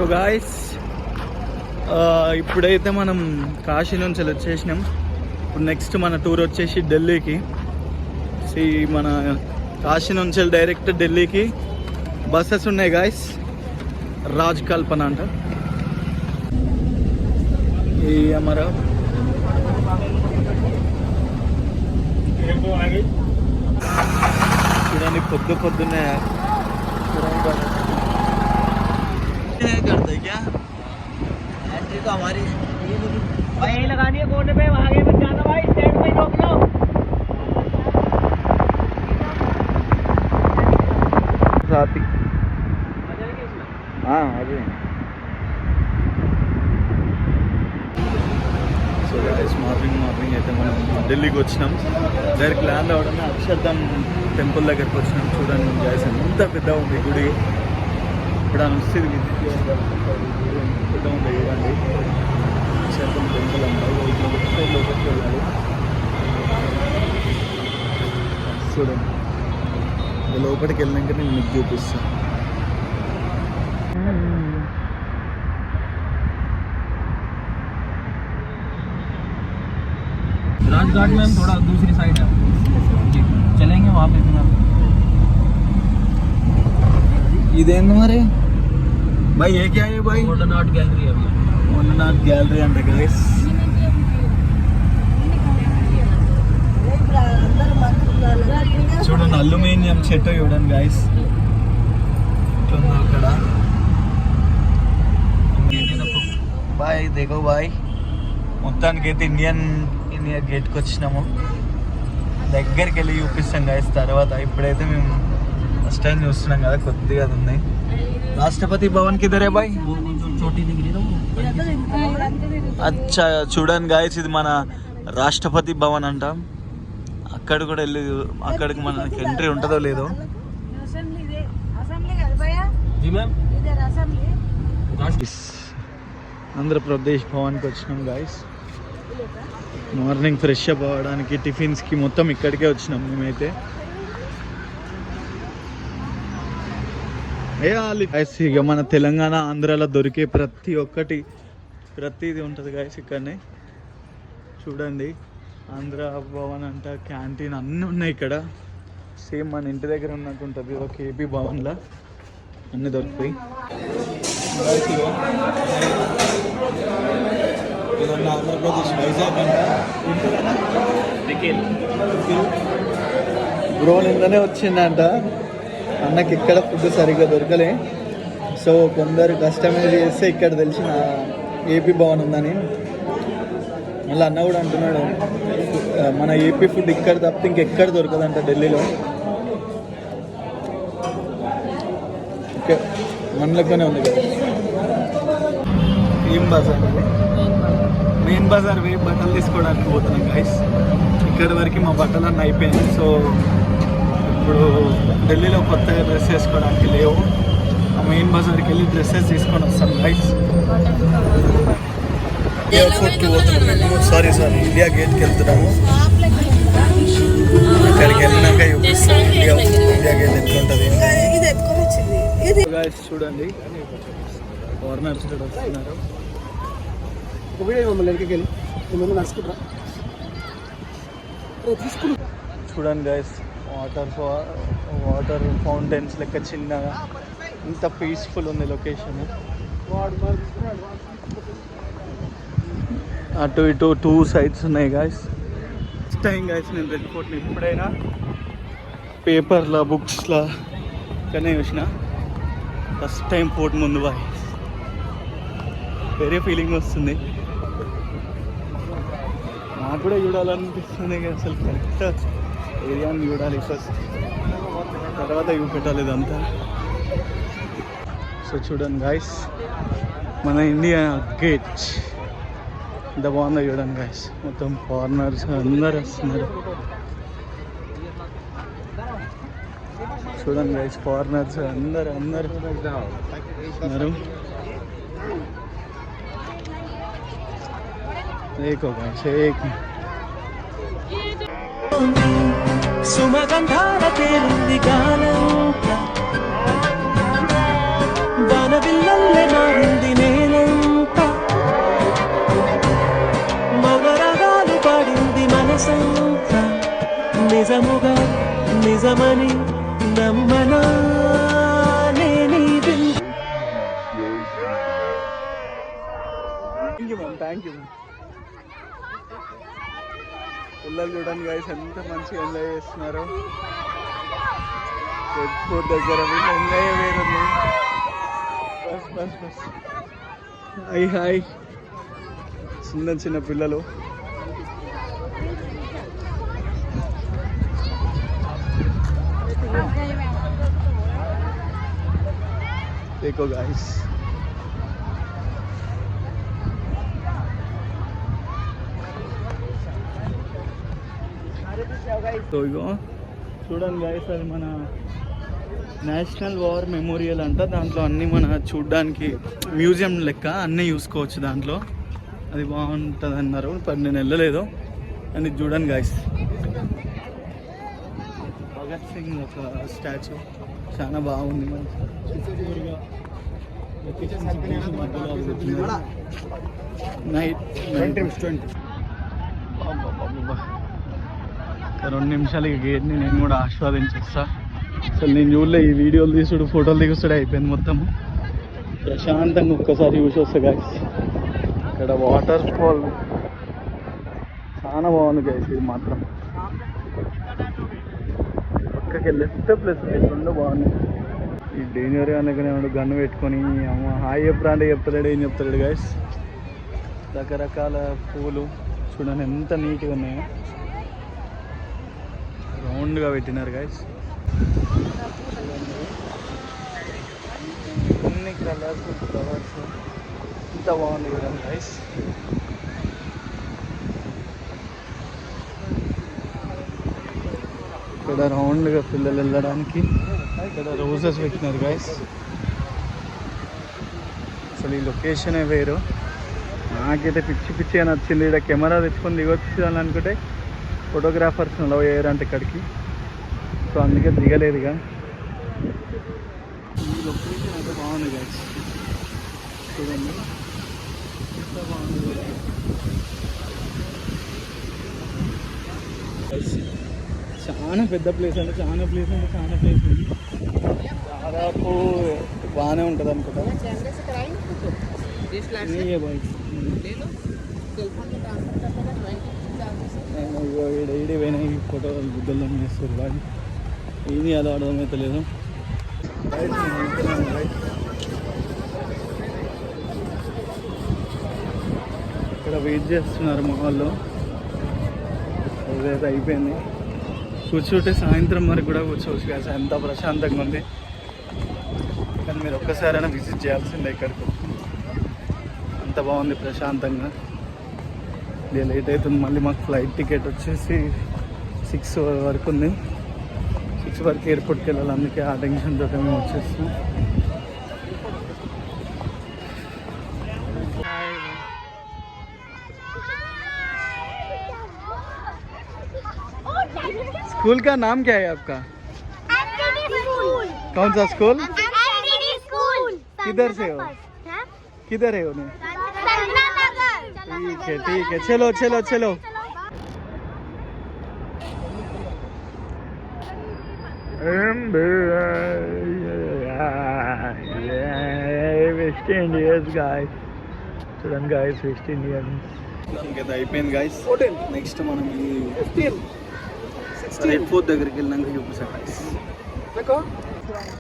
So guys ఇప్పుడైతే మనం కాశీ నుంచి వచ్చేసినాం. ఇప్పుడు నెక్స్ట్ మన టూర్ వచ్చేసి ఢిల్లీకి. మన కాశీ నుంచి డైరెక్ట్ ఢిల్లీకి బస్సెస్ ఉన్నాయి గాయస్. రాజ్ కల్పన అంట. ఈ हमारा చూడండి పొద్దున్నే करते क्या एंट्री तो हमारी भाई यही लगानी है कोने पे, आगे मत जाना भाई, स्टैंड पे रोक लो. साथी हाँ अभी సో గైస్ మార్నింగ్ అయితే మనం ఢిల్లీకి వచ్చినాం. డైరెక్ట్ ల్యాండ్ అవ్వడమే అక్షర్ధం టెంపుల్ దగ్గరికి వచ్చినాం. చూడండి గైస్ ఎంత పెద్దగా ఉంది గుడి. ఇప్పుడు వస్తుంది పెద్ద ఉంది చూడండి. అక్షర్ధం టెంపుల్ అంటారు. లోపలికి వెళ్ళాలి. చూడండి లోపలికి వెళ్ళినాక నేను మీకు చూపిస్తాను. राजघाट में हम थोड़ा दूसरी साइड है, चलेंगे वहाँ पे. ఇదేంది మరి भाई ये क्या है भाई? मॉडर्न आर्ट गैलरी है. మోడర్న్ ఆర్ట్ గ్యాలరీ అంట గైస్. చూడండి అల్యూమినియం చెట్టు చూడండి గైస్ అక్కడ. బాయ్ దేఖో బాయ్. మొత్తానికి అయితే ఇండియా గేట్కి వచ్చినాము. దగ్గరికి వెళ్ళి చూపిస్తాం గైస్ తర్వాత. ఇప్పుడైతే మేము ఫస్ట్ టైం చూస్తున్నాం కదా, కొద్దిగా అది ఉంది. రాష్ట్రపతి భవన్ కిదరే బాయ్? అచ్చా చూడండి గాయస్, ఇది మన రాష్ట్రపతి భవన్ అంట. అక్కడ కూడా వెళ్ళి అక్కడికి మనకి ఎంట్రీ ఉంటుందో లేదో. ఆంధ్రప్రదేశ్ భవన్కి వచ్చినాం గాయస్. మార్నింగ్ ఫ్రెష్ అప్ అవ్వడానికి, టిఫిన్స్కి మొత్తం ఇక్కడికే వచ్చినాం మేమైతే. ఇక మన తెలంగాణ ఆంధ్రాలో దొరికే ప్రతిది ఉంటుంది గాయస్ ఇక్కడనే. చూడండి ఆంధ్ర భవన్ అంట, క్యాంటీన్ అన్నీ ఉన్నాయి ఇక్కడ. సేమ్ మన ఇంటి దగ్గర ఉన్నట్టు ఉంటుంది ఒక ఏపీ భవన్లో. అన్నీ దొరుకుతాయి. ఆంధ్రప్రదేశ్ వైజాగ్ అంట. బ్రో నిన్ననే వచ్చిందంట. అన్నకి ఇక్కడ ఫుడ్ సరిగ్గా దొరకలే. సో కొందరు కస్టమైజ్ చేస్తే ఇక్కడ తెలిసిన ఏపీ భవన్ ఉందని. మళ్ళీ అన్న కూడా అంటున్నాడు మన ఏపీ ఫుడ్ ఇక్కడ తప్పితే ఇంకెక్కడ దొరకదంట ఢిల్లీలో. ఓకే మనలోనే ఉంది కదా. ఏం బజార్ మెయిన్ బజార్ పోయి బట్టలు తీసుకోవడానికి పోతున్నాం గైస్. ఇక్కడి వరకు మా బట్టలు అన్నీ అయిపోయాయి. సో ఇప్పుడు ఢిల్లీలో కొత్తగా డ్రెస్ వేసుకోవడానికి లేవు. మెయిన్ బజార్కి వెళ్ళి డ్రెస్సెస్ తీసుకొని వస్తాం గైస్. ఎయిర్పోర్ట్కి పోతున్నాము. సారీ ఇండియా గేట్కి వెళ్తున్నాము. ఇక్కడికి వెళ్ళినాక ఇండియా గేట్ ఎట్లుంటుంది గైస్. చూడండి ఫారినర్స్ కూడా వస్తున్నారు. చూడండి గైస్ వాటర్ ఫౌంటైన్స్ లెక్క చిన్నగా ఇంత పీస్ఫుల్ ఉంది లొకేషన్. అటు ఇటు 2 సైడ్స్ ఉన్నాయి గాయస్. ఫస్ట్ టైం గాయస్ నేను రెడ్ ఫోర్ట్ని ఎప్పుడైనా పేపర్లో బుక్స్లో ఇక్కడనే చూసిన. ఫస్ట్ టైం ఫోర్ట్ ముందు బాయ్ వేరే ఫీలింగ్ వస్తుంది. నాకు కూడా చూడాలనిపిస్తుంది అసలు. కరెక్ట్ ఏరియాని చూడాలి ఫస్ట్, తర్వాత చూపెట్టాలి ఇదంతా. సో చూడండి గాయస్ మన ఇండియా గేట్ ఎంత బాగుందో చూడండి గాయస్. మొత్తం ఫారినర్స్ అందరు వస్తున్నారు. చూడండి గాయస్ ఫారినర్స్ అందరు देखो गाइस एक సుమగంధాల తేలింది గానం వానవిల్లల్లే మారింది నిజముగా నిజమని నమ్మనా నేనీ థ్యాంక్ యూ పిల్లలు చూడండి గైస్ ఎంత మంచిగా ఎంజాయ్ చేస్తున్నారు. రెడ్ ఫోర్ట్ దగ్గర ఎంజాయ్ వేరుంది. బస్ బస్ బస్ హాయ్ హాయ్ చిన్న చిన్న పిల్లలు. देखो गाइस సో ఇగో చూడండి గైస్ అది మన నేషనల్ వార్ మెమోరియల్ అంట. దాంట్లో అన్నీ మన చూడ్డానికి మ్యూజియం లెక్క అన్నీ చూసుకోవచ్చు దాంట్లో. అది బాగుంటుంది అన్నారు, మరి నేను వెళ్ళలేదు. అని చూడండి గైస్ భగత్ సింగ్ ఒక స్టాచ్యూ చాలా బాగుంది. నైట్ 2 నిమిషాలు ఈ గేట్ని నేను కూడా ఆస్వాదించేస్తా. అసలు నేను చూడలే, ఈ వీడియోలు తీసుడు ఫోటోలు దిగుస్తాడు అయిపోయింది మొత్తము. ప్రశాంతంగా ఒక్కసారి చూసి వస్తా గైస్. ఇక్కడ వాటర్ ఫాల్ చాలా బాగుంది గైస్. ఇది మాత్రం పక్కకి లెఫ్ట్ ప్లస్ రెండు బాగున్నాయి. ఈ డేంజర్ అనగానే గన్ను పెట్టుకొని అమ్మ హాయ్ చెప్పురా అంటే చెప్తాడు, ఏం చెప్తాడు గైస్. రకరకాల పూలు చూడండి ఎంత నీట్గా ఉన్నాయో, రౌండ్గా పెట్టినారు గైస్. అన్ని కలర్ఫుల్ ఫ్లవర్స్ ఎంత బాగుంది కదా గైస్. ఇక్కడ రౌండ్గా పిల్లలు వెళ్ళడానికి ఇక్కడ రోజెస్ పెట్టినారు గైస్. అసలు ఈ లొకేషనే వేరు. నాకైతే పిచ్చి పిచ్చిగా నచ్చింది. ఇక్కడ కెమెరా తెచ్చుకొని దిగొచ్చు అని అనుకుంటే ఫోటోగ్రాఫర్స్ అలౌ చేయరంటే ఇక్కడికి, సో అందుకే దిగలేదు. ఇక ఈ లొకేషన్ అయితే బాగుంది గైస్. చూడండి ఎంత బాగుంది. చాలా పెద్ద ప్లేస్ అంటే చాలా ప్లేస్ ఉంది. దాదాపు బాగానే ఉంటుంది అనుకుంటా. ఈడి పోయినా ఈ ఫోటో గుద్దల్లో చేస్తారు బాగా. ఏది అలా అర్థమైతే లేదు. ఇక్కడ వెయిట్ చేస్తున్నారు మా వాళ్ళు. అదైతే అయిపోయింది. కూర్చుంటే సాయంత్రం వరకు కూడా కూర్చోవచ్చు కదా, ఎంత ప్రశాంతంగా ఉంది. కానీ మీరు ఒక్కసారైనా విజిట్ చేయాల్సిందే ఇక్కడికి. అంత బాగుంది ప్రశాంతంగా. ఇది లేట్ అవుతుంది. మళ్ళీ మాకు ఫ్లైట్ టికెట్ వచ్చేసి 6 వరకు ఉంది. 6 వరకు ఎయిర్పోర్ట్కి వెళ్ళాలి. అందుకే ఆ టెన్షన్ తోటి మేము వచ్చేస్తాం. स्कूल का नाम क्या है आपका? कौन सा स्कूल? किधर से हो? किधर है उन्हें? ठीक है चलो चलो चलो. West Indians guys. చూడండి guys, West Indians. ఇంకైతే అయిపోయింది guys. నెక్స్ట్ మనం 15 రెడ్ ఫోర్ట్ దగ్గరికి వెళ్ళినాక చూపిస్తాం guys.